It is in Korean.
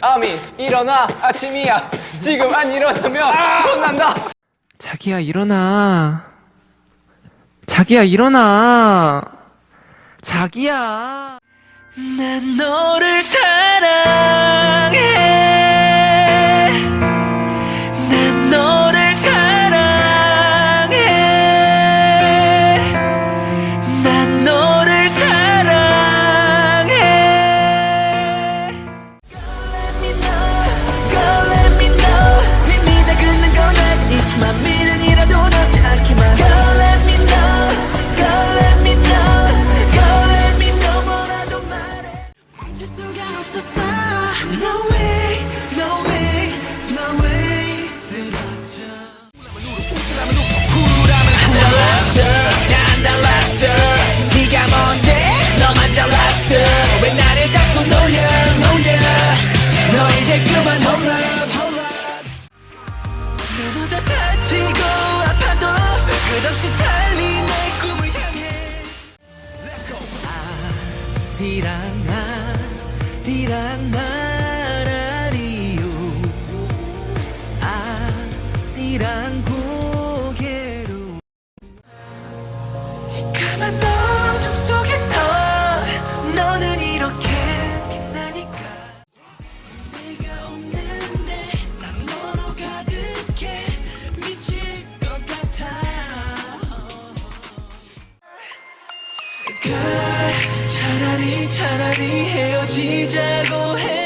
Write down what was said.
아미 일어나 아침이야 지금 안 일어나면 혼난다. 자기야 일어나. 자기야 일어나. 자기야. 난 너를 사랑해. 난 너를 사랑해. 난 너를 사랑해. Go let me know 이미 다 끝난 건 알지만 미련이라도 남지 않기만. Go let me know Go let me know Go let me know 뭐라도 말해. 멈출 수가 없었어. No way No way No way 쓰러져. 웃으라면 웃어 쿨하면 쿨했어. 난 달랐어. 네가 뭔데 너만 잘났어. 왜 나를 자꾸 놀려 너 이제 그만 hold up 넘어져 다치고 아파도 끝없이 달린 내 꿈을 향해. 아리랑 나라리요. 아리랑 고개로 까만 어둠 속에서 너는 이렇게 빛나니까. 내가 없는데 난 너로 가득해 미칠 것 같아. 차라리 헤어지자고 해.